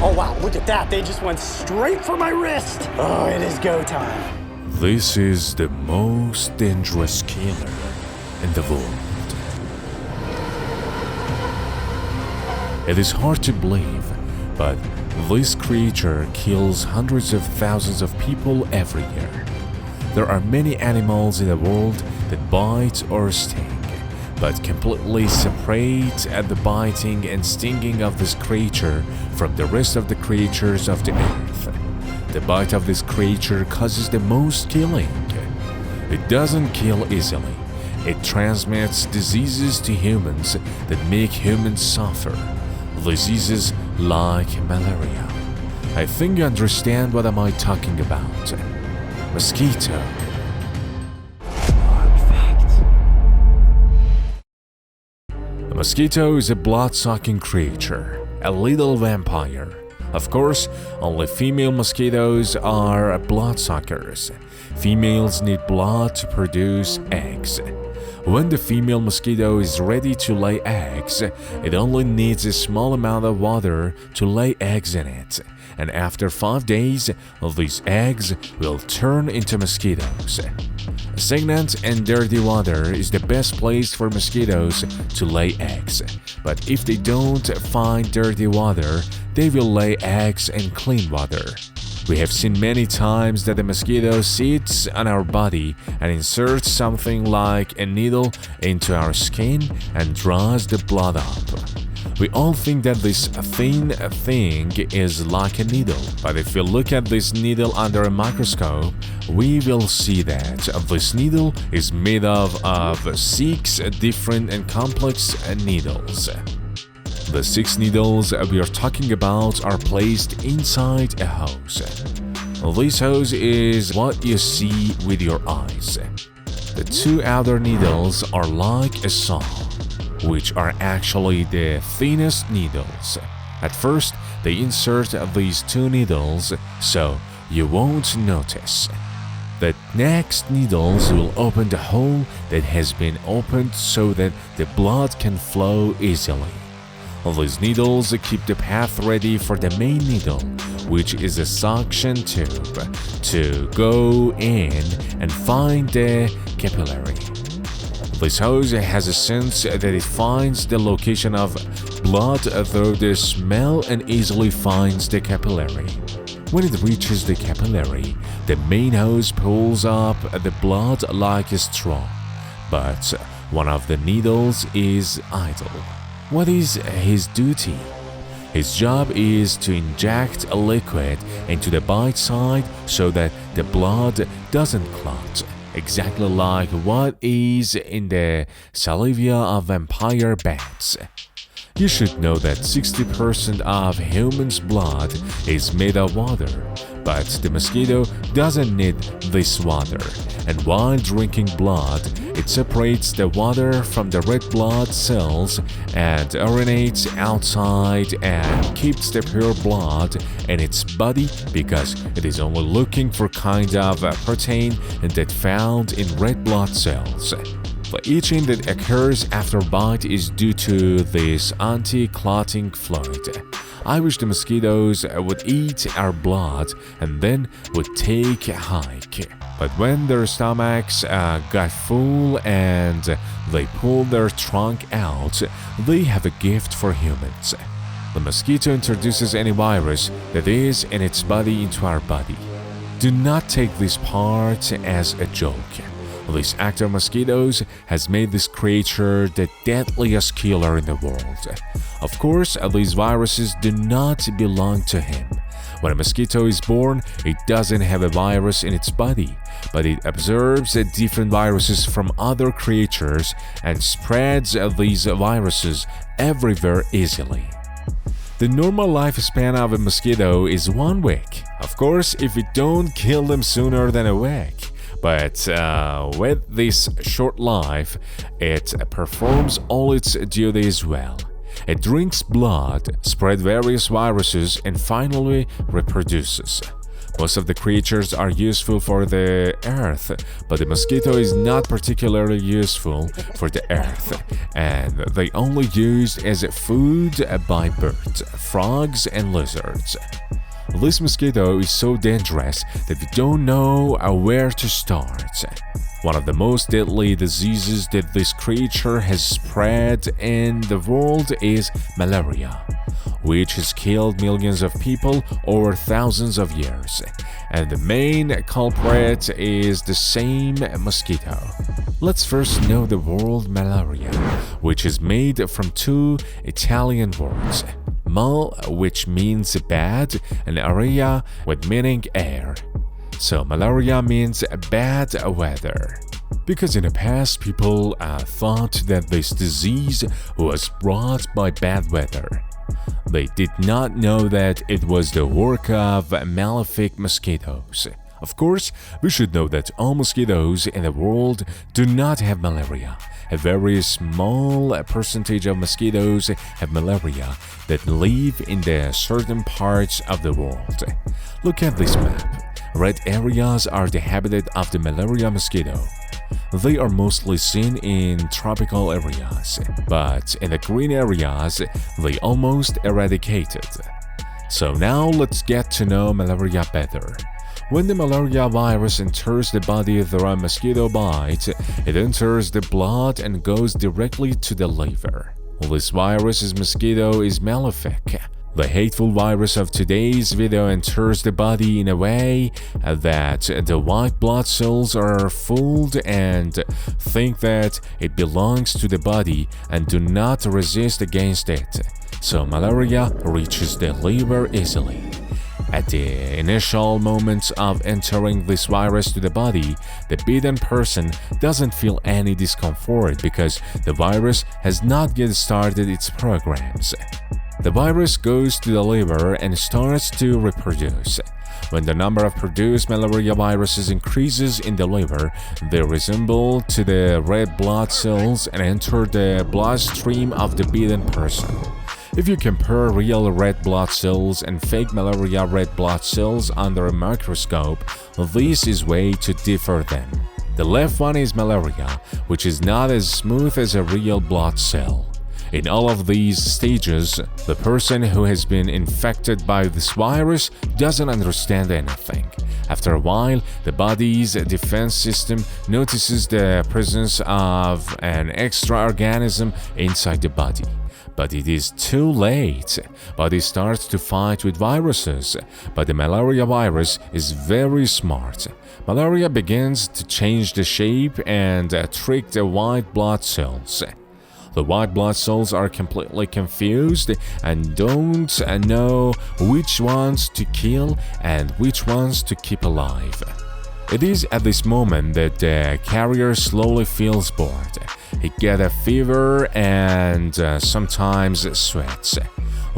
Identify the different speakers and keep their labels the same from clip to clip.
Speaker 1: Oh wow, look at that. They just went straight for my wrist. Oh, it is go time.
Speaker 2: This is the most dangerous killer in the world. It is hard to believe, but this creature kills hundreds of thousands of people every year. There are many animals in the world that bite or sting, but completely separate at the biting and stinging of this creature from the rest of the creatures of the earth. The bite of this creature causes the most killing. It doesn't kill easily. It transmits diseases to humans that make humans suffer. Diseases like malaria. I think you understand what am I talking about. Mosquito. A mosquito is a blood-sucking creature, a little vampire. Of course, only female mosquitoes are bloodsuckers. Females need blood to produce eggs. When the female mosquito is ready to lay eggs, it only needs a small amount of water to lay eggs in it, and after 5 days, these eggs will turn into mosquitoes. Stagnant and dirty water is the best place for mosquitoes to lay eggs, but if they don't find dirty water, they will lay eggs in clean water. We have seen many times that the mosquito sits on our body and inserts something like a needle into our skin and draws the blood up. We all think that this thin thing is like a needle, but if we look at this needle under a microscope, we will see that this needle is made of 6 different and complex needles. The 6 needles we are talking about are placed inside a hose. This hose is what you see with your eyes. The 2 outer needles are like a saw, which are actually the thinnest needles. At first, they insert these 2 needles, so you won't notice. The next needles will open the hole that has been opened so that the blood can flow easily. These needles keep the path ready for the main needle, which is a suction tube, to go in and find the capillary. This hose has a sense that it finds the location of blood through the smell and easily finds the capillary. When it reaches the capillary, the main hose pulls up the blood like a straw, but one of the needles is idle. What is his duty? His job is to inject a liquid into the bite side so that the blood doesn't clot, exactly like what is in the saliva of vampire bats. You should know that 60% of humans' blood is made of water, but the mosquito doesn't need this water, and while drinking blood, it separates the water from the red blood cells and urinates outside and keeps the pure blood in its body because it is only looking for kind of protein that found in red blood cells. The itching that occurs after bite is due to this anti-clotting fluid. I wish the mosquitoes would eat our blood and then would take a hike. But when their stomachs got full and they pulled their trunk out, they have a gift for humans. The mosquito introduces any virus that is in its body into our body. Do not take this part as a joke. This actor Mosquitoes has made this creature the deadliest killer in the world. Of course, these viruses do not belong to him. When a mosquito is born, it doesn't have a virus in its body, but it absorbs different viruses from other creatures and spreads these viruses everywhere easily. The normal lifespan of a mosquito is 1 week. Of course, if you don't kill them sooner than a week. But with this short life, it performs all its duties well. It drinks blood, spreads various viruses, and finally reproduces. Most of the creatures are useful for the earth, but the mosquito is not particularly useful for the earth, and they only used as food by birds, frogs, and lizards. This mosquito is so dangerous that we don't know where to start. One of the most deadly diseases that this creature has spread in the world is malaria, which has killed millions of people over thousands of years. And the main culprit is the same mosquito. Let's first know the word malaria, which is made from two Italian words. Mal, which means bad, and aria, with meaning air. So malaria means bad weather. Because in the past, people thought that this disease was brought by bad weather. They did not know that it was the work of malefic mosquitoes. Of course, we should know that all mosquitoes in the world do not have malaria. A very small percentage of mosquitoes have malaria that live in the certain parts of the world. Look at this map. Red areas are the habitat of the malaria mosquito. They are mostly seen in tropical areas, but in the green areas, they almost eradicated. So now let's get to know malaria better. When the malaria virus enters the body through a mosquito bite, it enters the blood and goes directly to the liver. This virus's mosquito is malefic. The hateful virus of today's video enters the body in a way that the white blood cells are fooled and think that it belongs to the body and do not resist against it. So malaria reaches the liver easily. At the initial moments of entering this virus to the body, the bitten person doesn't feel any discomfort because the virus has not yet started its programs. The virus goes to the liver and starts to reproduce. When the number of produced malaria viruses increases in the liver, they resemble to the red blood cells and enter the bloodstream of the bitten person. If you compare real red blood cells and fake malaria red blood cells under a microscope, this is way to differ them. The left one is malaria, which is not as smooth as a real blood cell. In all of these stages, the person who has been infected by this virus doesn't understand anything. After a while, the body's defense system notices the presence of an extra organism inside the body. But it is too late. Body starts to fight with viruses, but the malaria virus is very smart. Malaria begins to change the shape and trick the white blood cells. The white blood cells are completely confused and don't know which ones to kill and which ones to keep alive. It is at this moment that the carrier slowly feels bored. He gets a fever and sometimes sweats.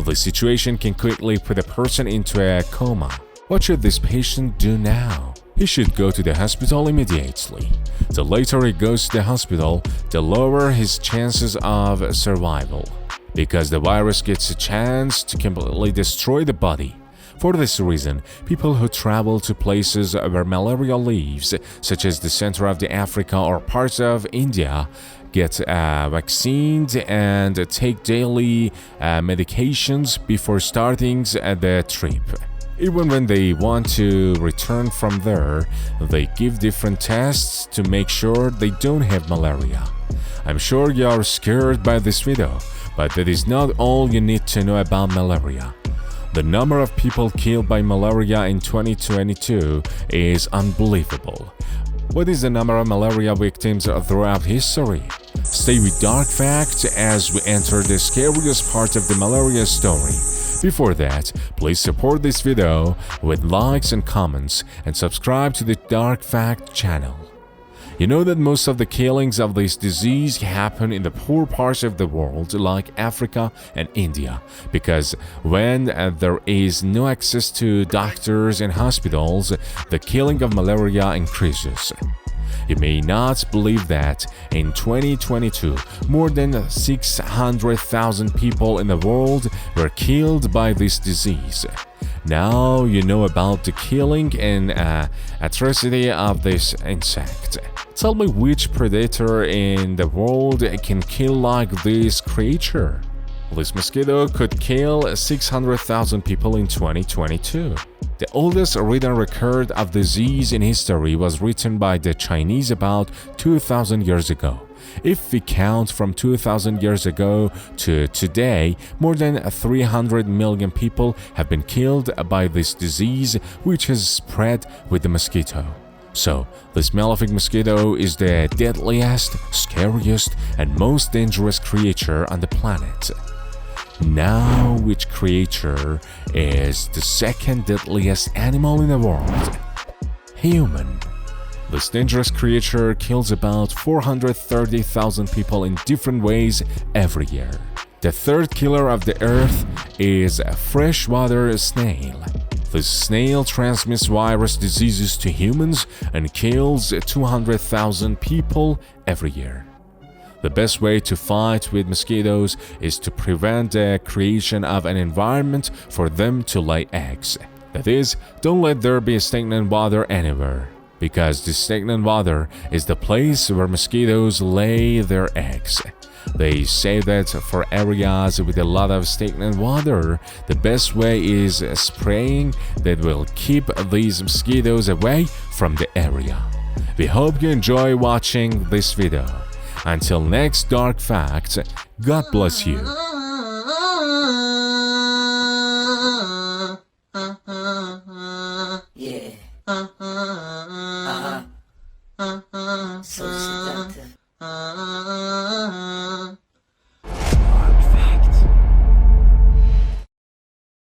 Speaker 2: The situation can quickly put a person into a coma. What should this patient do now? He should go to the hospital immediately. The later he goes to the hospital, the lower his chances of survival, because the virus gets a chance to completely destroy the body. For this reason, people who travel to places where malaria lives, such as the center of Africa or parts of India, get vaccinated and take daily medications before starting the trip. Even when they want to return from there, they give different tests to make sure they don't have malaria. I'm sure you are scared by this video, but that is not all you need to know about malaria. The number of people killed by malaria in 2022 is unbelievable. What is the number of malaria victims throughout history? Stay with Dark Facts as we enter the scariest part of the malaria story. Before that, please support this video with likes and comments and subscribe to the Dark Fact channel. You know that most of the killings of this disease happen in the poor parts of the world like Africa and India, because when there is no access to doctors and hospitals, the killing of malaria increases. You may not believe that in 2022, more than 600,000 people in the world were killed by this disease. Now you know about the killing and atrocity of this insect. Tell me which predator in the world can kill like this creature? This mosquito could kill 600,000 people in 2022. The oldest written record of disease in history was written by the Chinese about 2,000 years ago. If we count from 2,000 years ago to today, more than 300 million people have been killed by this disease, which has spread with the mosquito. So, this malefic mosquito is the deadliest, scariest, and most dangerous creature on the planet. Now, which creature is the second deadliest animal in the world? Human. This dangerous creature kills about 430,000 people in different ways every year. The third killer of the earth is a freshwater snail. This snail transmits virus diseases to humans and kills 200,000 people every year. The best way to fight with mosquitoes is to prevent the creation of an environment for them to lay eggs. That is, don't let there be stagnant water anywhere, because the stagnant water is the place where mosquitoes lay their eggs. They say that for areas with a lot of stagnant water, the best way is spraying that will keep these mosquitoes away from the area. We hope you enjoy watching this video. Until next dark fact, God bless you.
Speaker 3: Yeah.